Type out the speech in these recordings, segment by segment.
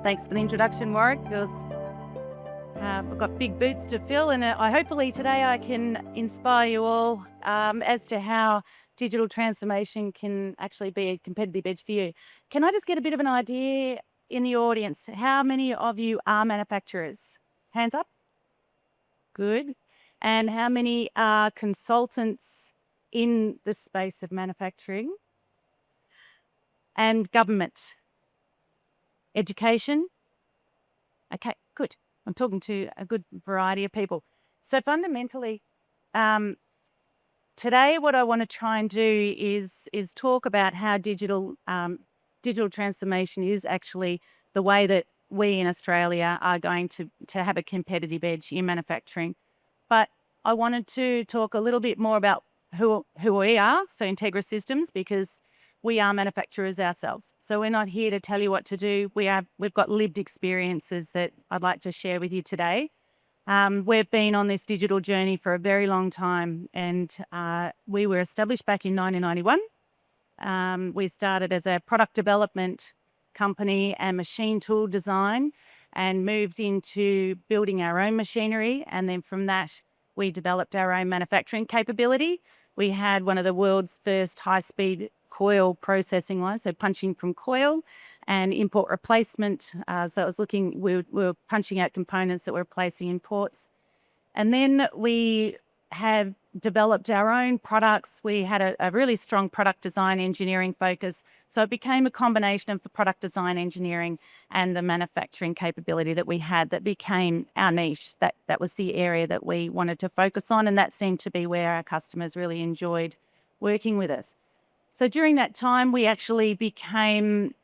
Thanks for the introduction, Warwick. I've got big boots to fill, and hopefully today I can inspire you all as to how digital transformation can actually be a competitive edge for you. Can I just get a bit of an idea in the audience? How many of you are manufacturers? Hands up. Good. And how many are consultants in the space of manufacturing? And government? Education? Okay, good. I'm talking to a good variety of people. So fundamentally, today what I want to try and do is talk about how digital transformation is actually the way that we in Australia are going to have a competitive edge in manufacturing. But I wanted to talk a little bit more about who we are, so Integra Systems, because we are manufacturers ourselves. So we're not here to tell you what to do. We've got lived experiences that I'd like to share with you today. We've been on this digital journey for a very long time, and we were established back in 1991. We started as a product development company and machine tool design, and moved into building our own machinery. And then from that, we developed our own manufacturing capability. We had one of the world's first high-speed coil processing lines, so punching from coil and import replacement. So it was we were punching out components that were replacing imports. And then we have developed our own products. We had a really strong product design engineering focus. So it became a combination of the product design engineering and the manufacturing capability that we had that became our niche. That was the area that we wanted to focus on, and that seemed to be where our customers really enjoyed working with us. So during that time, we actually became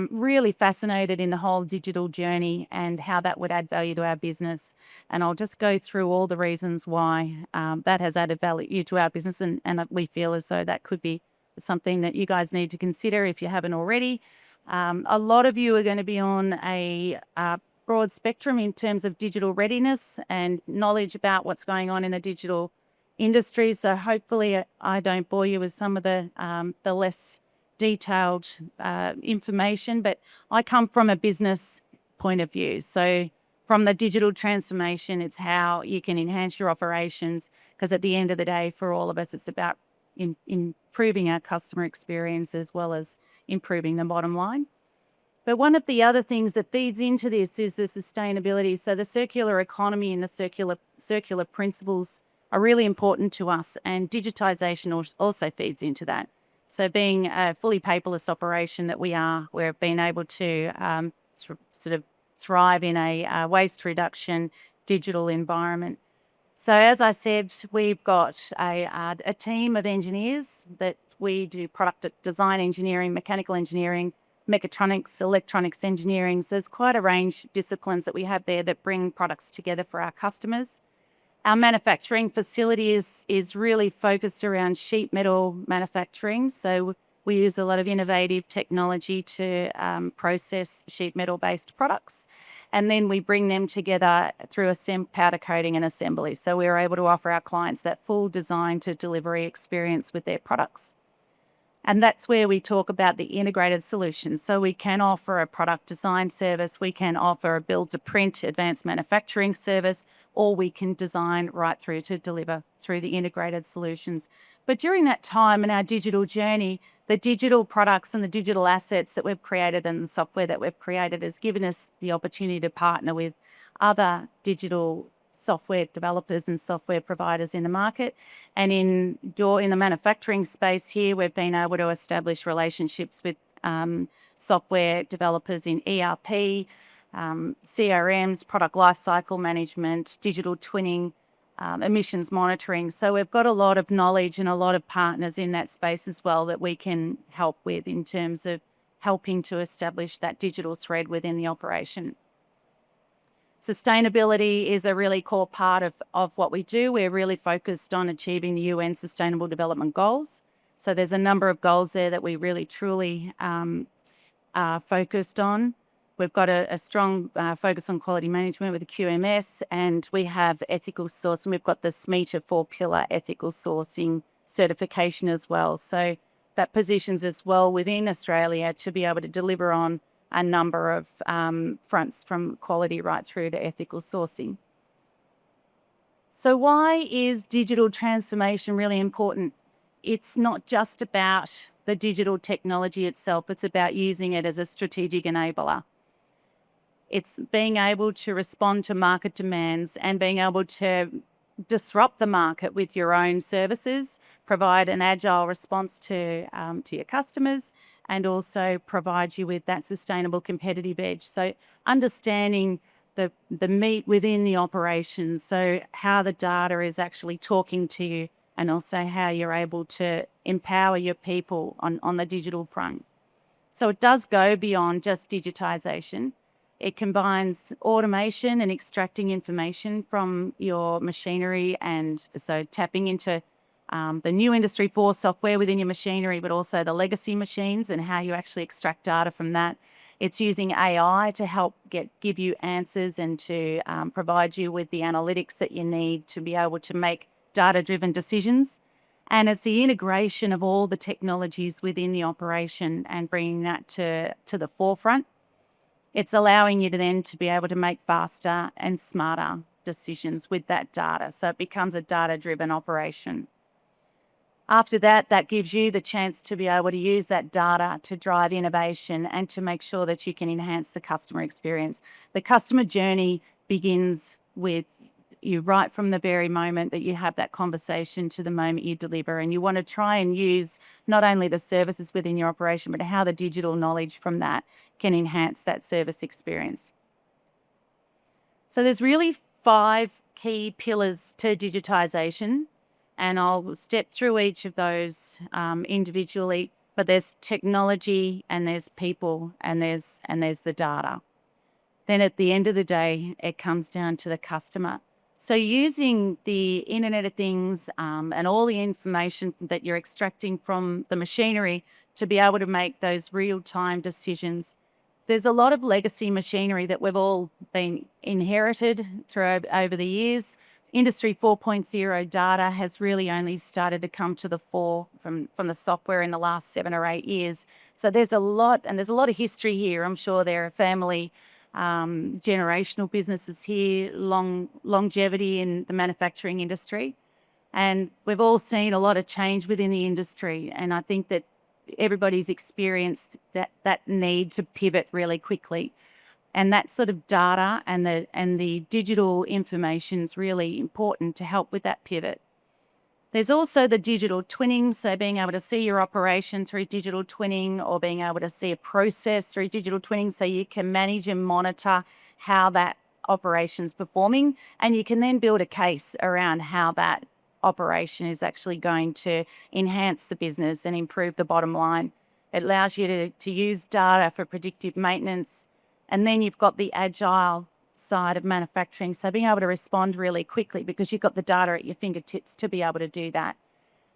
really fascinated in the whole digital journey and how that would add value to our business. And I'll just go through all the reasons why that has added value to our business, and we feel as though that could be something that you guys need to consider if you haven't already. A lot of you are going to be on a broad spectrum in terms of digital readiness and knowledge about what's going on in the digital industry. So hopefully I don't bore you with some of the less detailed information, but I come from a business point of view. So from the digital transformation, it's how you can enhance your operations, because at the end of the day, for all of us, it's about improving our customer experience as well as improving the bottom line. But one of the other things that feeds into this is the sustainability. So the circular economy and the circular principles are really important to us, and digitization also feeds into that. So being a fully paperless operation that we are, we've been able to sort of thrive in a waste reduction digital environment. So as I said, we've got a team of engineers that we do product design engineering, mechanical engineering, mechatronics, electronics engineering. So there's quite a range of disciplines that we have there that bring products together for our customers. Our manufacturing facility is really focused around sheet metal manufacturing. So we use a lot of innovative technology to process sheet metal based products. And then we bring them together through powder coating and assembly. So we're able to offer our clients that full design to delivery experience with their products. And that's where we talk about the integrated solutions. So we can offer a product design service, we can offer a build to print advanced manufacturing service, or we can design right through to deliver through the integrated solutions. But during that time in our digital journey, the digital products and the digital assets that we've created and the software that we've created has given us the opportunity to partner with other digital software developers and software providers in the market. And in the manufacturing space here, we've been able to establish relationships with software developers in ERP, CRMs, product lifecycle management, digital twinning, emissions monitoring. So we've got a lot of knowledge and a lot of partners in that space as well that we can help with in terms of helping to establish that digital thread within the operation. Sustainability is a really core part of what we do. We're really focused on achieving the UN Sustainable Development Goals. So there's a number of goals there that we really truly are focused on. We've got a strong focus on quality management with the QMS, and we have ethical sourcing. We've got the SMETA 4-pillar ethical sourcing certification as well. So that positions us well within Australia to be able to deliver on a number of fronts, from quality right through to ethical sourcing. So why is digital transformation really important? It's not just about the digital technology itself, it's about using it as a strategic enabler. It's being able to respond to market demands and being able to disrupt the market with your own services, provide an agile response to your customers, and also provide you with that sustainable competitive edge. So understanding the meat within the operations, so how the data is actually talking to you, and also how you're able to empower your people on the digital front. So it does go beyond just digitisation. It combines automation and extracting information from your machinery, and so tapping into the new Industry 4 software within your machinery, but also the legacy machines and how you actually extract data from that. It's using AI to help give you answers and to provide you with the analytics that you need to be able to make data-driven decisions. And it's the integration of all the technologies within the operation and bringing that to the forefront. It's allowing you to then to be able to make faster and smarter decisions with that data. So it becomes a data-driven operation. After that, that gives you the chance to be able to use that data to drive innovation and to make sure that you can enhance the customer experience. The customer journey begins with you right from the very moment that you have that conversation to the moment you deliver. And you want to try and use not only the services within your operation, but how the digital knowledge from that can enhance that service experience. So there's really 5 key pillars to digitisation, and I'll step through each of those individually. But there's technology, and there's people, and there's the data. Then at the end of the day, it comes down to the customer. So using the Internet of Things and all the information that you're extracting from the machinery to be able to make those real-time decisions. There's a lot of legacy machinery that we've all been inherited through over the years. Industry 4.0 data has really only started to come to the fore from the software in the last 7 or 8 years. So there's a lot, and there's a lot of history here. I'm sure there are family generational businesses here, longevity in the manufacturing industry. And we've all seen a lot of change within the industry. And I think that everybody's experienced that need to pivot really quickly. And that sort of data and the digital information is really important to help with that pivot. There's also the digital twinning, so being able to see your operation through digital twinning, or being able to see a process through digital twinning, so you can manage and monitor how that operation's performing, and you can then build a case around how that operation is actually going to enhance the business and improve the bottom line. It allows you to use data for predictive maintenance, and then you've got the agile side of manufacturing, so being able to respond really quickly because you've got the data at your fingertips to be able to do that.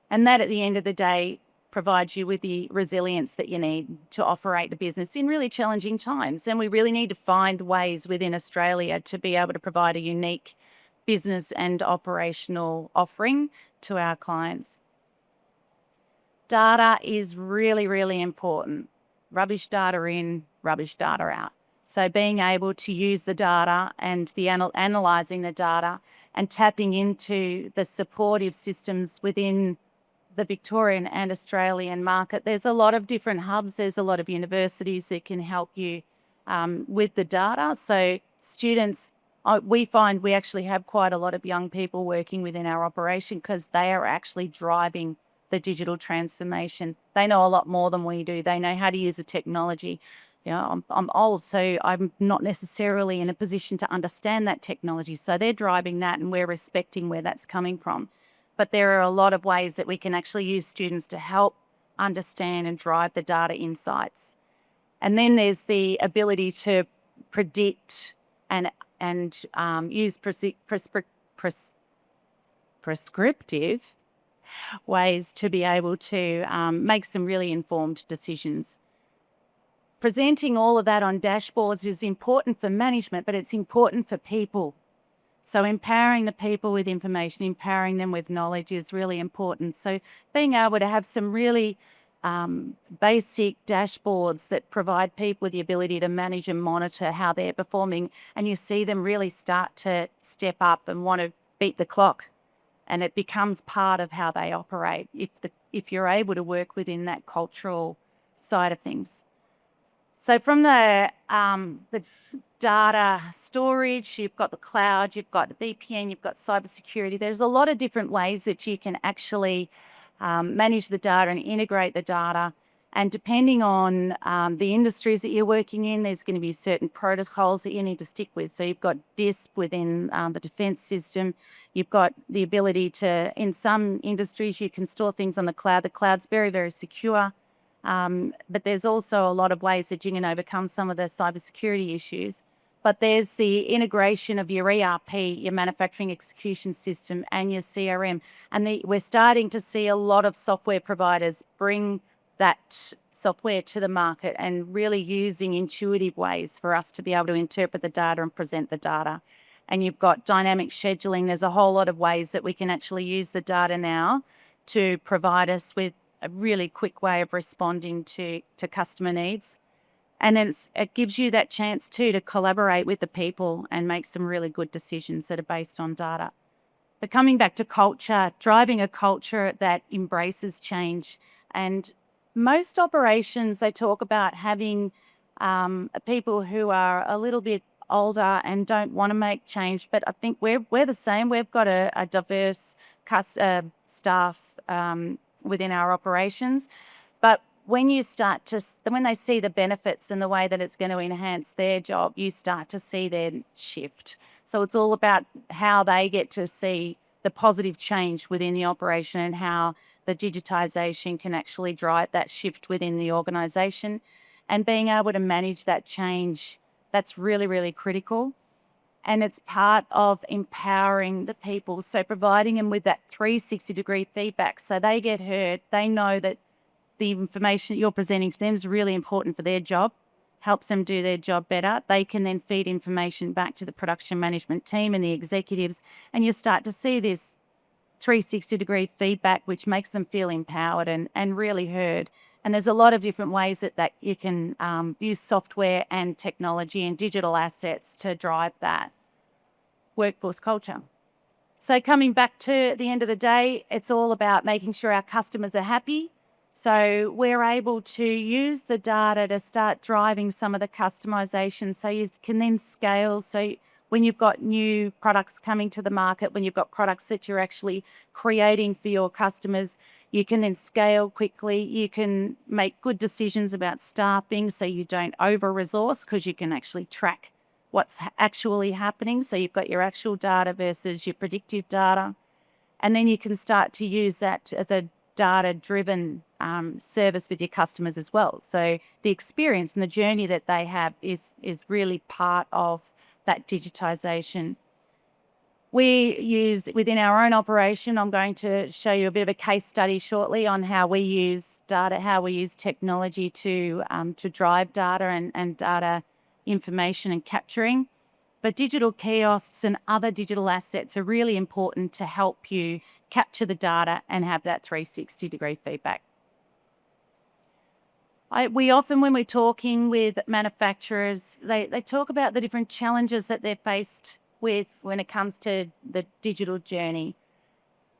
And that, at the end of the day, provides you with the resilience that you need to operate a business in really challenging times. And we really need to find ways within Australia to be able to provide a unique business and operational offering to our clients. Data is really, really important. Rubbish data in, rubbish data out. So being able to use the data and analysing the data and tapping into the supportive systems within the Victorian and Australian market. There's a lot of different hubs. There's a lot of universities that can help you with the data. So students, we find we actually have quite a lot of young people working within our operation because they are actually driving the digital transformation. They know a lot more than we do. They know how to use the technology. You know, I'm old, so I'm not necessarily in a position to understand that technology. So they're driving that, and we're respecting where that's coming from. But there are a lot of ways that we can actually use students to help understand and drive the data insights. And then there's the ability to predict and use prescriptive ways to be able to make some really informed decisions. Presenting all of that on dashboards is important for management, but it's important for people. So empowering the people with information, empowering them with knowledge is really important. So being able to have some really basic dashboards that provide people with the ability to manage and monitor how they're performing, and you see them really start to step up and want to beat the clock, and it becomes part of how they operate if you're able to work within that cultural side of things. So from the data storage, you've got the cloud, you've got the VPN, you've got cybersecurity. There's a lot of different ways that you can actually manage the data and integrate the data. And depending on the industries that you're working in, there's going to be certain protocols that you need to stick with. So you've got DISP within the defence system. You've got the ability to, in some industries, you can store things on the cloud. The cloud's very, very secure. But there's also a lot of ways that you can overcome some of the cybersecurity issues. But there's the integration of your ERP, your manufacturing execution system, and your CRM. And we're starting to see a lot of software providers bring that software to the market and really using intuitive ways for us to be able to interpret the data and present the data. And you've got dynamic scheduling. There's a whole lot of ways that we can actually use the data now to provide us with a really quick way of responding to customer needs. And then it gives you that chance too to collaborate with the people and make some really good decisions that are based on data. But coming back to culture, driving a culture that embraces change. And most operations, they talk about having people who are a little bit older and don't want to make change. But I think we're the same. We've got a diverse staff within our operations. But when they see the benefits and the way that it's going to enhance their job, you start to see their shift. So it's all about how they get to see the positive change within the operation and how the digitisation can actually drive that shift within the organisation. And being able to manage that change, that's really, really critical. And it's part of empowering the people. So providing them with that 360-degree feedback so they get heard, they know that the information that you're presenting to them is really important for their job, helps them do their job better. They can then feed information back to the production management team and the executives, and you start to see this 360-degree feedback, which makes them feel empowered and really heard. And there's a lot of different ways that you can use software and technology and digital assets to drive that workforce culture. So coming back to the end of the day, it's all about making sure our customers are happy. So we're able to use the data to start driving some of the customization so you can then scale. So when you've got new products coming to the market, when you've got products that you're actually creating for your customers, you can then scale quickly. You can make good decisions about staffing so you don't over-resource because you can actually track what's actually happening. So you've got your actual data versus your predictive data. And then you can start to use that as a data-driven service with your customers as well. So the experience and the journey that they have is really part of that digitisation. We use within our own operation, I'm going to show you a bit of a case study shortly on how we use data, how we use technology to drive data and data information and capturing. But digital kiosks and other digital assets are really important to help you capture the data and have that 360-degree feedback. We often, when we're talking with manufacturers, they talk about the different challenges that they're faced with when it comes to the digital journey.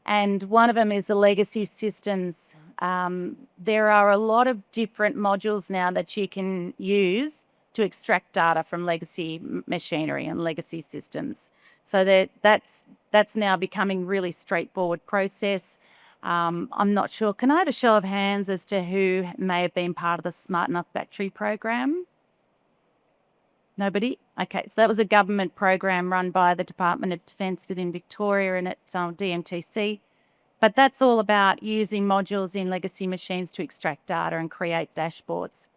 And one of them is the legacy systems. There are a lot of different modules now that you can use to extract data from legacy machinery and legacy systems. So that's now becoming really straightforward process. I'm not sure. Can I have a show of hands as to who may have been part of the Smart Enough Factory program? Nobody? Okay, so that was a government program run by the Department of Defence within Victoria and at DMTC. But that's all about using modules in legacy machines to extract data and create dashboards.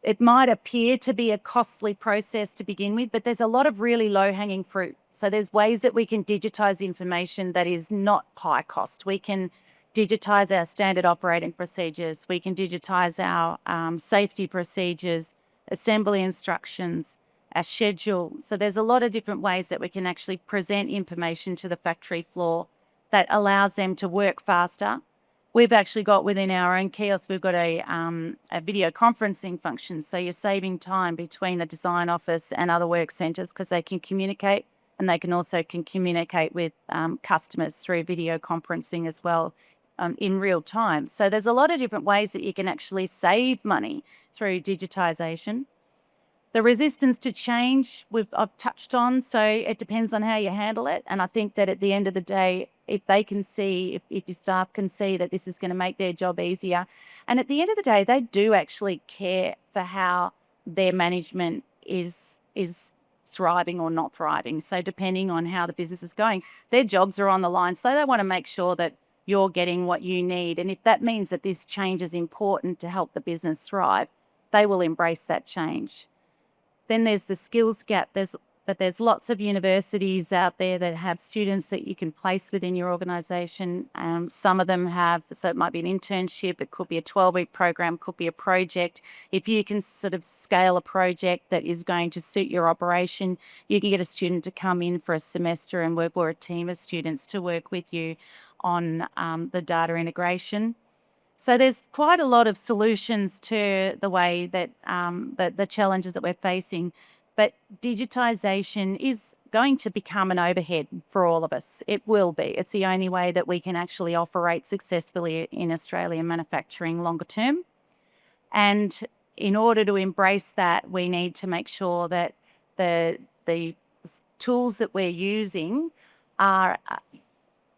It might appear to be a costly process to begin with, but there's a lot of really low-hanging fruit. So there's ways that we can digitise information that is not high cost. We can digitise our standard operating procedures. We can digitise our safety procedures, assembly instructions, our schedule. So there's a lot of different ways that we can actually present information to the factory floor that allows them to work faster, we've actually got within our own kiosk, we've got a video conferencing function. So you're saving time between the design office and other work centres because they can communicate, and they can also communicate with customers through video conferencing as well in real time. So there's a lot of different ways that you can actually save money through digitisation. The resistance to change I've touched on, so it depends on how you handle it. And I think that at the end of the day, if they can see, if your staff can see that this is going to make their job easier, and at the end of the day, they do actually care for how their management is thriving or not thriving. So depending on how the business is going, their jobs are on the line. So they want to make sure that you're getting what you need. And if that means that this change is important to help the business thrive, they will embrace that change. Then there's the skills gap. There's lots of universities out there that have students that you can place within your organisation. Some of them have, so it might be an internship, it could be a 12-week program, could be a project. If you can sort of scale a project that is going to suit your operation, you can get a student to come in for a semester and work, or a team of students to work with you on the data integration. So there's quite a lot of solutions to the way that the challenges that we're facing. But digitisation is going to become an overhead for all of us. It will be. It's the only way that we can actually operate successfully in Australian manufacturing longer term. And in order to embrace that, we need to make sure that the tools that we're using are,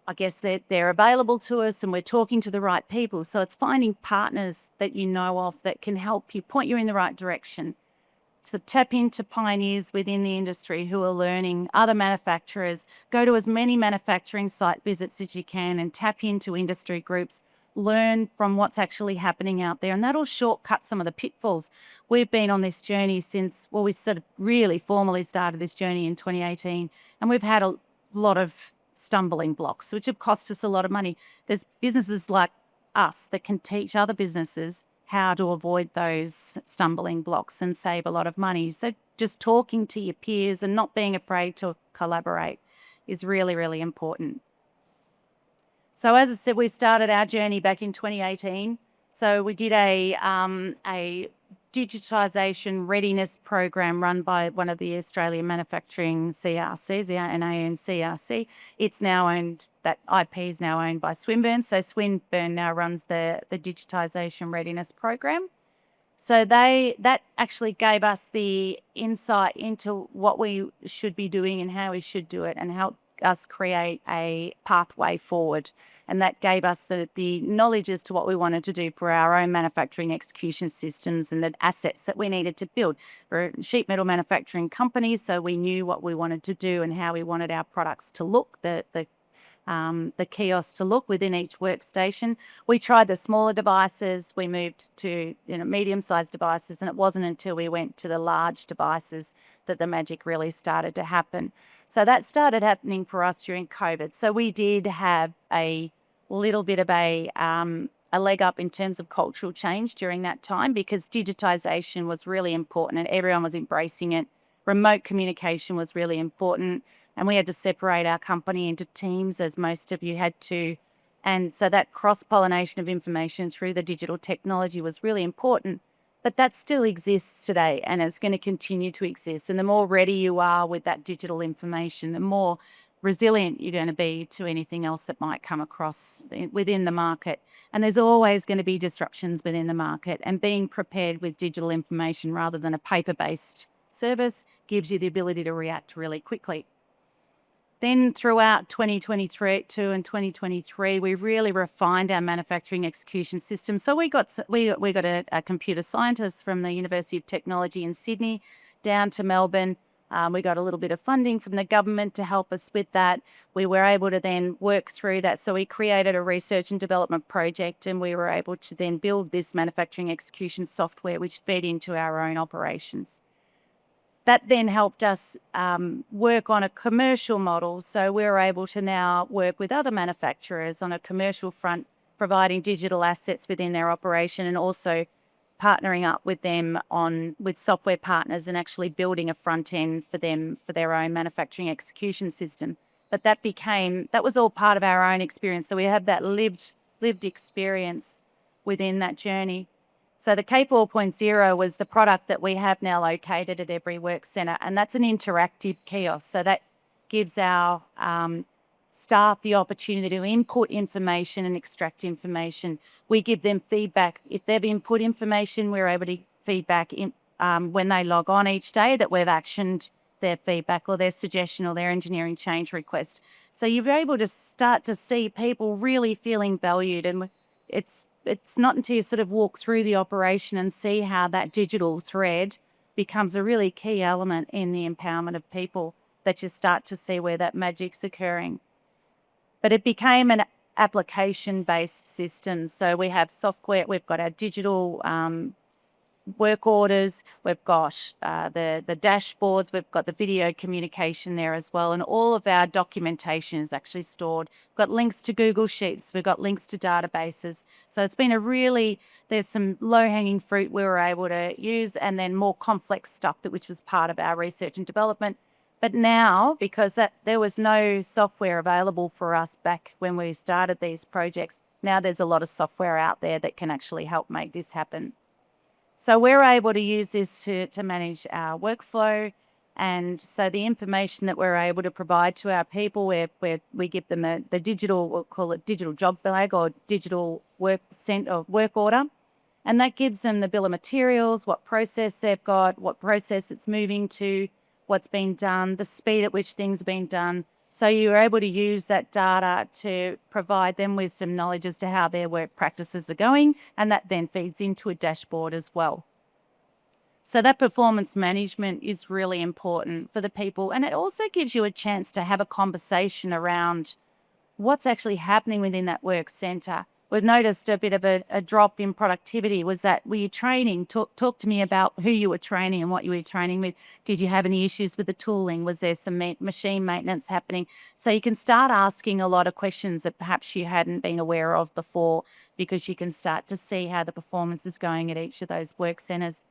I guess, they're available to us, and we're talking to the right people. So it's finding partners that you know of that can help you, point you in the right direction. To tap into pioneers within the industry who are learning, other manufacturers, go to as many manufacturing site visits as you can and tap into industry groups, learn from what's actually happening out there, and that'll shortcut some of the pitfalls. We've been on this journey since, well, we sort of really formally started this journey in 2018, and we've had a lot of stumbling blocks, which have cost us a lot of money. There's businesses like us that can teach other businesses how to avoid those stumbling blocks and save a lot of money. So just talking to your peers and not being afraid to collaborate is really, really important. So as I said, we started our journey back in 2018. So we did a digitisation readiness program run by one of the Australian manufacturing CRCs, the NANCRC. It's now owned, that IP is now owned by Swinburne. So Swinburne now runs the digitisation readiness program. So that actually gave us the insight into what we should be doing and how we should do it, and helped us create a pathway forward. And that gave us the knowledge as to what we wanted to do for our own manufacturing execution systems and the assets that we needed to build. We're a sheet metal manufacturing company, so we knew what we wanted to do and how we wanted our products to look, the kiosk to look within each workstation. We tried the smaller devices, we moved to medium-sized devices, and it wasn't until we went to the large devices that the magic really started to happen. So that started happening for us during COVID. So we did have a little bit of a leg up in terms of cultural change during that time, because digitisation was really important and everyone was embracing it. Remote communication was really important, and we had to separate our company into teams, as most of you had to. And so that cross-pollination of information through the digital technology was really important. But that still exists today, and it's going to continue to exist. And the more ready you are with that digital information, the more resilient you're going to be to anything else that might come across within the market. And there's always going to be disruptions within the market, and being prepared with digital information rather than a paper-based service gives you the ability to react really quickly. Then throughout 2022 and 2023, we really refined our manufacturing execution system. So we got a computer scientist from the University of Technology in Sydney down to Melbourne. We got a little bit of funding from the government to help us with that. We were able to then work through that. So we created a research and development project, and we were able to then build this manufacturing execution software, which fed into our own operations. That then helped us work on a commercial model. So we were able to now work with other manufacturers on a commercial front, providing digital assets within their operation, and also partnering up with them with software partners and actually building a front end for them for their own manufacturing execution system. But that was all part of our own experience. So we have that lived lived experience within that journey. So the K 4.0 was the product that we have now located at every work centre, and that's an interactive kiosk. So that gives our staff the opportunity to input information and extract information. We give them feedback. If they've input information, we're able to feedback when they log on each day that we've actioned their feedback or their suggestion or their engineering change request. So you're able to start to see people really feeling valued, and it's not until you sort of walk through the operation and see how that digital thread becomes a really key element in the empowerment of people that you start to see where that magic's occurring. But it became an application-based system. So we have software, we've got our digital work orders, we've got the dashboards, we've got the video communication there as well, and all of our documentation is actually stored. We've got links to Google Sheets, we've got links to databases. So it's been there's some low-hanging fruit we were able to use, and then more complex stuff which was part of our research and development. But now, because there was no software available for us back when we started these projects, now there's a lot of software out there that can actually help make this happen. So we're able to use this to manage our workflow, and so the information that we're able to provide to our people, we give them the digital, we'll call it digital job flag or digital work order, and that gives them the bill of materials, what process they've got, what process it's moving to, what's been done, the speed at which things are being done. So you're able to use that data to provide them with some knowledge as to how their work practices are going, and that then feeds into a dashboard as well. So that performance management is really important for the people, and it also gives you a chance to have a conversation around what's actually happening within that work centre. We've noticed a bit of a drop in productivity. Was that, were you training? Talk to me about who you were training and what you were training with. Did you have any issues with the tooling? Was there some machine maintenance happening? So you can start asking a lot of questions that perhaps you hadn't been aware of before, because you can start to see how the performance is going at each of those work centres.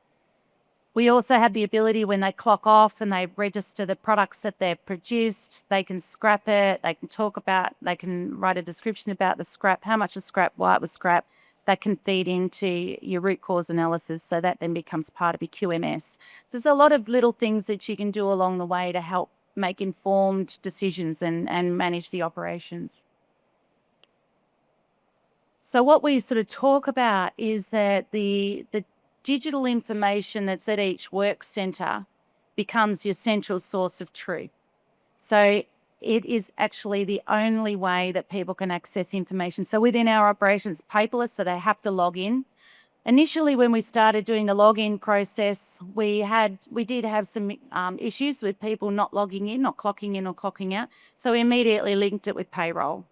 We also have the ability, when they clock off and they register the products that they've produced, they can scrap it, they can write a description about the scrap, how much was scrap, why it was scrap. That can feed into your root cause analysis, so that then becomes part of your QMS. There's a lot of little things that you can do along the way to help make informed decisions and manage the operations. So what we sort of talk about is that the digital information that's at each work centre becomes your central source of truth. So it is actually the only way that people can access information. So within our operations, paperless, so they have to log in. Initially, when we started doing the login process, we did have some issues with people not logging in, not clocking in or clocking out. So we immediately linked it with payroll.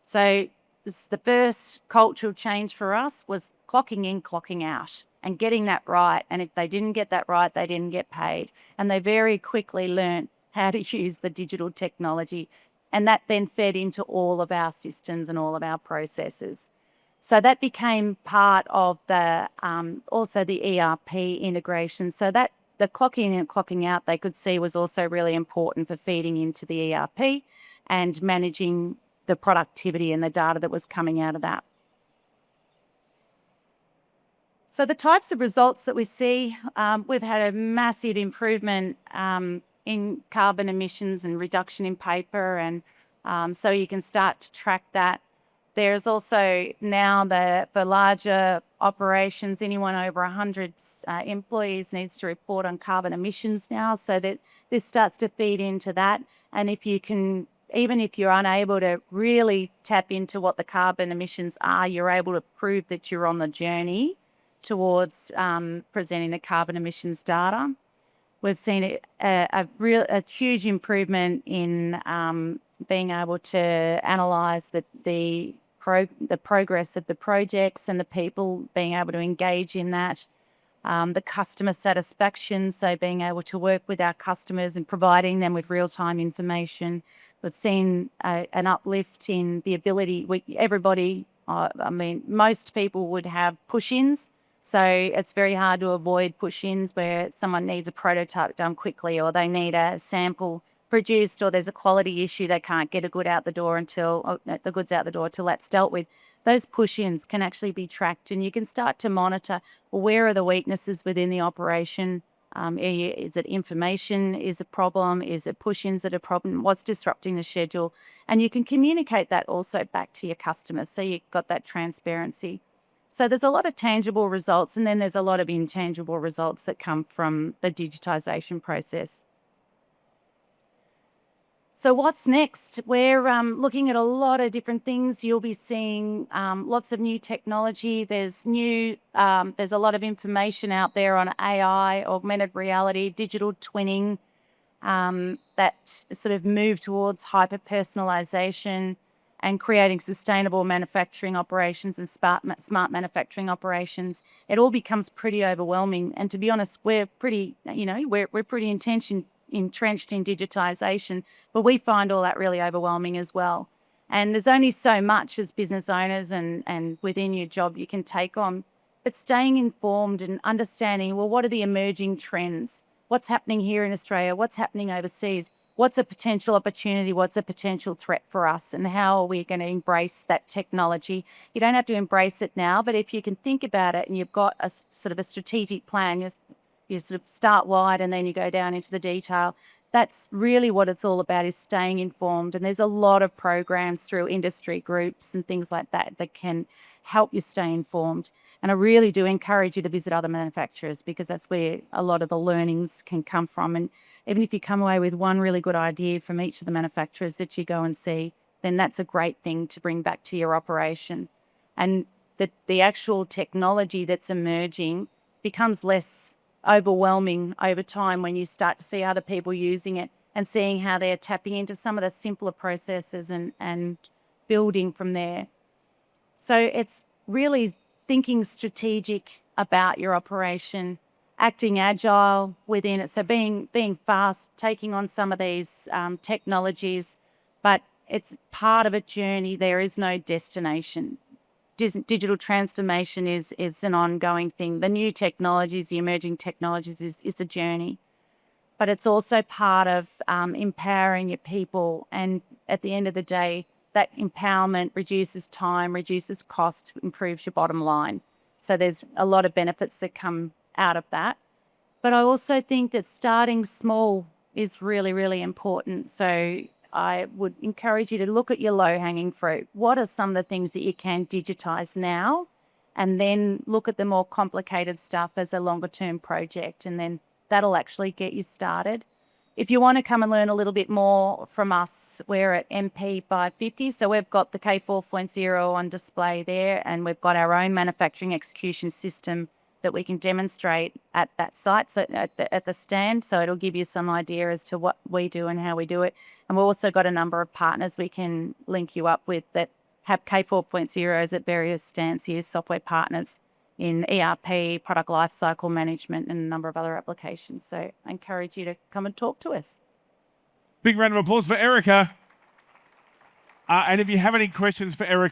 So the first cultural change for us was clocking in, clocking out, and getting that right. And if they didn't get that right, they didn't get paid. And they very quickly learnt how to use the digital technology. And that then fed into all of our systems and all of our processes. So that became part of the also the ERP integration. So that the clocking in and clocking out, they could see, was also really important for feeding into the ERP and managing the productivity and the data that was coming out of that. So the types of results that we see, we've had a massive improvement in carbon emissions and reduction in paper, and so you can start to track that. There's also now for larger operations, anyone over 100 employees needs to report on carbon emissions now, so that this starts to feed into that. And if you can, even if you're unable to really tap into what the carbon emissions are, you're able to prove that you're on the journey towards presenting the carbon emissions data. We've seen a huge improvement in being able to analyse the progress of the projects and the people being able to engage in that. The customer satisfaction, so being able to work with our customers and providing them with real-time information. We've seen an uplift in the ability, most people would have push-ins, so it's very hard to avoid push-ins where someone needs a prototype done quickly, or they need a sample produced, or there's a quality issue, they can't get the goods out the door until that's dealt with. those push-ins can actually be tracked, and you can start to monitor, well, where are the weaknesses within the operation? Is it information is a problem? Is it push-ins that are a problem? What's disrupting the schedule? And you can communicate that also back to your customers, so you've got that transparency. So there's a lot of tangible results, and then there's a lot of intangible results that come from the digitisation process. So what's next? We're looking at a lot of different things. You'll be seeing lots of new technology. There's a lot of information out there on AI, augmented reality, digital twinning, that sort of move towards hyper-personalisation and creating sustainable manufacturing operations and smart manufacturing operations. It all becomes pretty overwhelming. And to be honest, we're pretty, we're pretty entrenched in digitisation, but we find all that really overwhelming as well. And there's only so much as business owners and within your job you can take on, but staying informed and understanding, well, what are the emerging trends? What's happening here in Australia? What's happening overseas? What's a potential opportunity? What's a potential threat for us? And how are we going to embrace that technology? You don't have to embrace it now, but if you can think about it and you've got a sort of a strategic plan, you sort of start wide and then you go down into the detail. That's really what it's all about, is staying informed. And there's a lot of programs through industry groups and things like that that can help you stay informed. And I really do encourage you to visit other manufacturers, because that's where a lot of the learnings can come from. And even if you come away with one really good idea from each of the manufacturers that you go and see, then that's a great thing to bring back to your operation. And the actual technology that's emerging becomes less overwhelming over time when you start to see other people using it and seeing how they're tapping into some of the simpler processes and building from there. So it's really thinking strategic about your operation, acting agile within it. So being fast, taking on some of these technologies, but it's part of a journey. There is no destination. Digital transformation is an ongoing thing. The new technologies, the emerging technologies is a journey, but it's also part of empowering your people. And at the end of the day, that empowerment reduces time, reduces cost, improves your bottom line. So there's a lot of benefits that come out of that. But I also think that starting small is really, really important. So I would encourage you to look at your low-hanging fruit. What are some of the things that you can digitise now? And then look at the more complicated stuff as a longer-term project, and then that'll actually get you started. If you want to come and learn a little bit more from us, we're at MP 550. So we've got the K4.0 on display there, and we've got our own manufacturing execution system that we can demonstrate at that site, so at the stand. So it'll give you some idea as to what we do and how we do it. And we've also got a number of partners we can link you up with that have K4.0s at various stands here, software partners in ERP, product lifecycle management, and a number of other applications. So I encourage you to come and talk to us. Big round of applause for Erika. And if you have any questions for Erika,